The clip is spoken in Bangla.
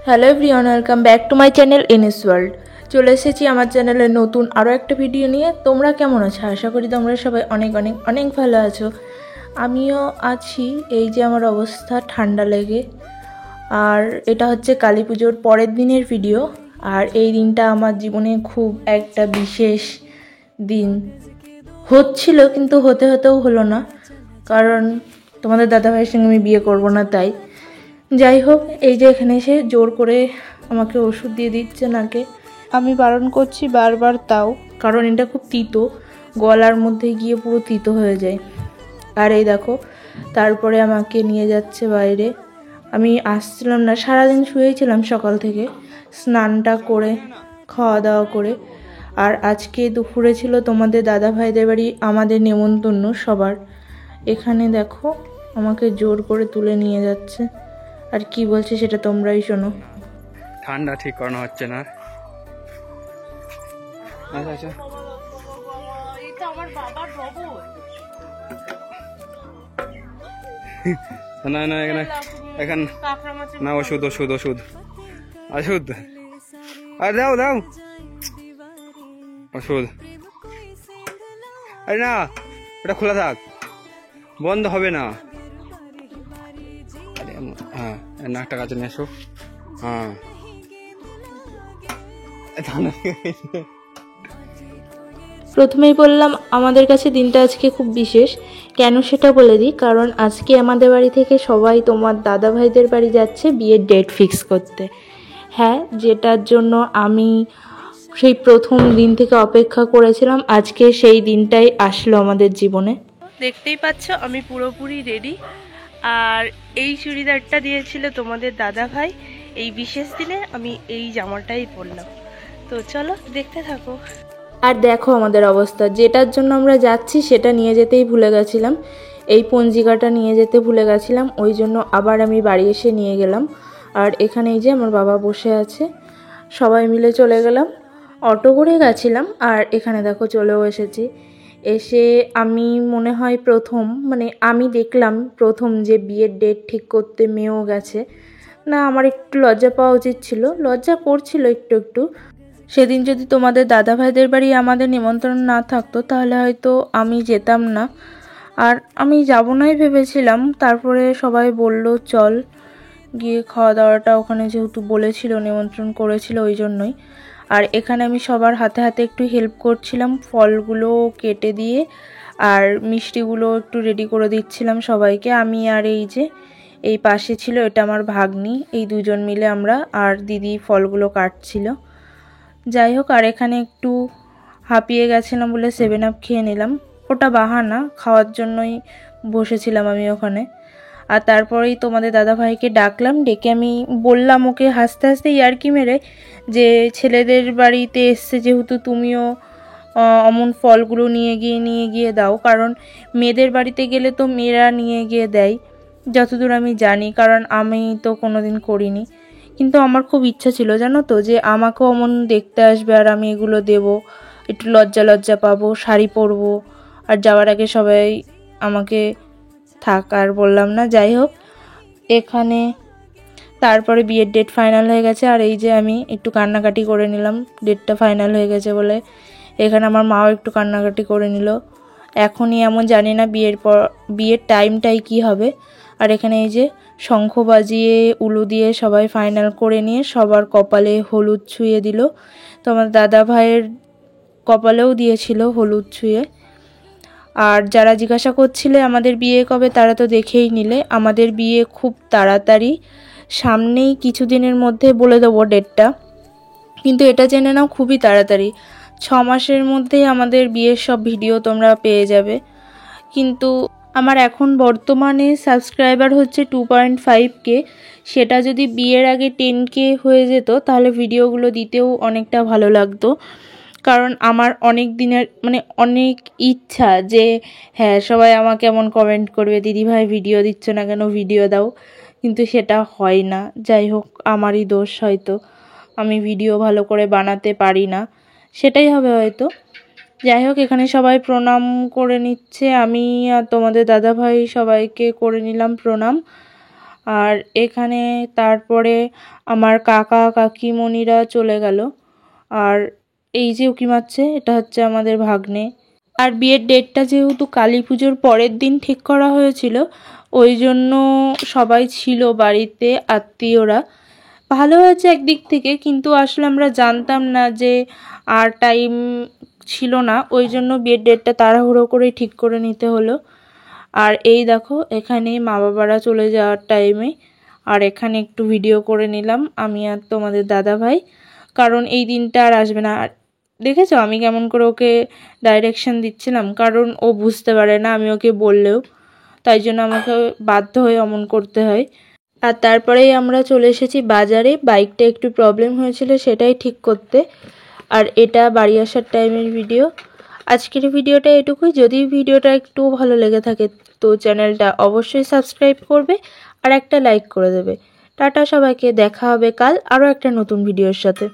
Hello everyone, welcome back to my channel NS world. চলে এসেছি আমার চ্যানেলে নতুন আরও একটা ভিডিও নিয়ে। তোমরা কেমন আছো? আশা করি তোমরা সবাই অনেক অনেক অনেক ভালো আছো। আমিও আছি। এই যে আমার অবস্থা ঠান্ডা লেগে, আর এটা হচ্ছে কালী পুজোর পরের দিনের ভিডিও। আর এই দিনটা আমার জীবনে খুব একটা বিশেষ দিন হচ্ছিল, কিন্তু হতে হতেও হলো না, কারণ তোমাদের দাদাভাইয়ের সঙ্গে আমি বিয়ে করবো না। তাই যাই হোক, এই যে এখানে এসে জোর করে আমাকে ওষুধ দিয়ে দিচ্ছে নাকে। আমি বারণ করছি বারবার, তাও কারণ এটা খুব তিতো, গলার মধ্যে গিয়ে পুরো তিতো হয়ে যায়। আর এই দেখো, তারপরে আমাকে নিয়ে যাচ্ছে বাইরে। আমি আসছিলাম না, সারাদিন শুয়েছিলাম সকাল থেকে, স্নানটা করে খাওয়া দাওয়া করে। আর আজকে দুপুরে ছিল তোমাদের দাদা ভাইদের বাড়ি আমাদের নেমন্তন্ন সবার। এখানে দেখো আমাকে জোর করে তুলে নিয়ে যাচ্ছে, আর কি বলছে সেটা তোমরাই শোনো। ঠান্ডা ঠিক করানো হচ্ছে না। আচ্ছা আচ্ছা, এটা আমার বাবার রবট। না না, এখানে না, ওষুধ ওষুধ ওষুধ ওষুধ, আর দাও দাও ওষুধ। আরে না, এটা খোলা থাক, বন্ধ হবে না। হ্যাঁ, নাকটা কাছে নিয়ে আসো। হ্যাঁ, প্রথমেই বললাম আমাদের কাছে দিনটা আজকে খুব বিশেষ। কেন সেটা বলে দিই, কারণ আজকে আমাদের বাড়ি থেকে সবাই তোমার দাদা ভাইদের বাড়ি যাচ্ছে বিয়ের ডেট ফিক্স করতে। হ্যাঁ, যেটার জন্য আমি সেই প্রথম দিন থেকে অপেক্ষা করেছিলাম, আজকে সেই দিনটাই আসলো আমাদের জীবনে। দেখতেই পাচ্ছ আমি পুরোপুরি রেডি, আর এই চুড়িদারটা দিয়েছিল তোমাদের দাদা ভাই। এই বিশেষ দিনে আমি এই জামাটাই পরলাম। তো চলো দেখতে থাকো। আর দেখো আমাদের অবস্থা, যেটার জন্য আমরা যাচ্ছি সেটা নিয়ে যেতেই ভুলে গেছিলাম। এই পঞ্জিকাটা নিয়ে যেতে ভুলে গেছিলাম, ওই জন্য আবার আমি বাড়ি এসে নিয়ে গেলাম। আর এখানে এই যে আমার বাবা বসে আছে, সবাই মিলে চলে গেলাম। অটো করে গেছিলাম, আর এখানে দেখো চলেও এসেছি। এসে আমি মনে হয় আমি দেখলাম প্রথম যে বিয়ের ডেট ঠিক করতে মেয়েও গেছে। না, আমার একটু লজ্জা পাওয়া উচিত ছিল, লজ্জা করছিল একটু একটু। সেদিন যদি তোমাদের দাদা ভাইদের বাড়ি আমাদের নিমন্ত্রণ না থাকতো তাহলে হয়তো আমি যেতাম না, আর আমি যাব নাই ভেবেছিলাম। তারপরে সবাই বলল চল গিয়ে খাওয়া দাওয়াটা, ওখানে যেহেতু বলেছিল নিমন্ত্রণ করেছিল ওই জন্যই। আর এখানে আমি সবার হাতে হাতে একটু হেল্প করছিলাম, ফলগুলো কেটে দিয়ে আর মিষ্টিগুলো একটু রেডি করে দিচ্ছিলাম সবাইকে। আমি আর এই যে এই পাশে ছিল, এটা আমার ভাগ্নি, এই দুজন মিলে আমরা, আর দিদি ফলগুলো কাটছিল। যাই হোক, আর এখানে একটু হাঁপিয়ে গেছিলাম বলে 7 আপ খেয়ে নিলাম। ওটা বাহানা, খাওয়ার জন্যই বসেছিলাম আমি ওখানে। আর তারপরেই তোমাদের দাদাভাইকে ডাকলাম, ডেকে আমি বললাম ওকে হাসতে হাসতে ইয়ার্কি মেরে যে ছেলেদের বাড়িতে এসছে যেহেতু, তুমিও অমন ফলগুলো নিয়ে গিয়ে দাও, কারণ মেয়েদের বাড়িতে গেলে তো মেয়েরা নিয়ে গিয়ে দেয় যতদূর আমি জানি, কারণ আমি তো কোনোদিন করিনি। কিন্তু আমার খুব ইচ্ছা ছিল জানো তো, যে আমাকেও অমন দেখতে আসবে আর আমি এগুলো দেব, একটু লজ্জা লজ্জা পাবো, শাড়ি পরবো, আর যাওয়ার আগে সবাই আমাকে থাক, আর বললাম না। যাই হোক, এখানে তারপরে বিয়ের ডেট ফাইনাল হয়ে গেছে, আর এই যে আমি একটু কান্নাকাটি করে নিলাম ডেটটা ফাইনাল হয়ে গেছে বলে। এখানে আমার মাও একটু কান্নাকাটি করে নিল। এখনই এমন জানি না বিয়ের টাইমটাই কি হবে। আর এখানে এই যে শঙ্খ বাজিয়ে উলু দিয়ে সবাই ফাইনাল করে নিয়ে সবার কপালে হলুদ ছুঁয়ে দিল। তো আমার দাদা ভাইয়ের কপালেও দিয়েছিল হলুদ ছুঁয়ে। আর যারা জিজ্ঞাসা করছিলে আমাদের বিয়ে কবে, তারা তো দেখেই নিলে আমাদের বিয়ে খুব তাড়াতাড়ি, সামনেই কিছুদিনের মধ্যে বলে দেবো ডেটটা, কিন্তু এটা জেনে নাও খুবই তাড়াতাড়ি, 6 মাসের মধ্যেই আমাদের বিয়ের সব ভিডিও তোমরা পেয়ে যাবে। কিন্তু আমার এখন বর্তমানে সাবস্ক্রাইবার হচ্ছে 2.5K, সেটা যদি বিয়ের আগে 10K হয়ে যেত তাহলে ভিডিওগুলো দিতেও অনেকটা ভালো লাগতো। কারণ আমার অনেক দিনের অনেক ইচ্ছা যে হ্যাঁ সবাই আমাকে এমন কমেন্ট করবে, দিদিভাই ভিডিও দিচ্ছ না কেন, ভিডিও দাও, কিন্তু সেটা হয় না। যাই হোক, আমারই দোষ, হয়তো আমি ভিডিও ভালো করে বানাতে পারি না, সেটাই হবে হয়তো। যাই হোক, এখানে সবাই প্রণাম করে নিচ্ছে, আমি আর তোমাদের দাদাভাই সবাইকে করে নিলাম প্রণাম। আর এখানে তারপরে আমার কাকা কাকিমণিরা চলে গেল। আর এই যে উকি মারছে এটা হচ্ছে আমাদের ভাগ্নে। আর বিয়ের ডেটটা যেহেতু কালী পুজোর পরের দিন ঠিক করা হয়েছিল, ওই জন্য সবাই ছিল বাড়িতে, আত্মীয়রা। ভালো হয়েছে একদিক থেকে, কিন্তু আসলে আমরা জানতাম না যে আর টাইম ছিল না, ওই জন্য বিয়ের ডেটটা তাড়াহুড়ো করে ঠিক করে নিতে হলো। আর এই দেখো এখানে মা বাবারা চলে যাওয়ার টাইমে আর এখানে একটু ভিডিও করে নিলাম আমি আর তোমাদের দাদা ভাই, কারণ এই দিনটা আর আসবে না। আর দেখেছো আমি কেমন করে ওকে ডাইরেকশন দিচ্ছিলাম, কারণ ও বুঝতে পারে না আমি ওকে বললেও, তাই জন্য আমাকে বাধ্য হয়ে অমন করতে হয়। আর তারপরেই আমরা চলে এসেছি বাজারে, বাইকটা একটু প্রবলেম হয়েছিল সেটাই ঠিক করতে। আর এটা বাড়ি আসার টাইমের ভিডিও। আজকের ভিডিওটা এটুকুই। যদি ভিডিওটা একটু ভালো লেগে থাকে তো চ্যানেলটা অবশ্যই সাবস্ক্রাইব করবে আর একটা লাইক করে দেবে। টাটা সবাইকে, দেখা হবে কাল আরও একটা নতুন ভিডিওর সাথে।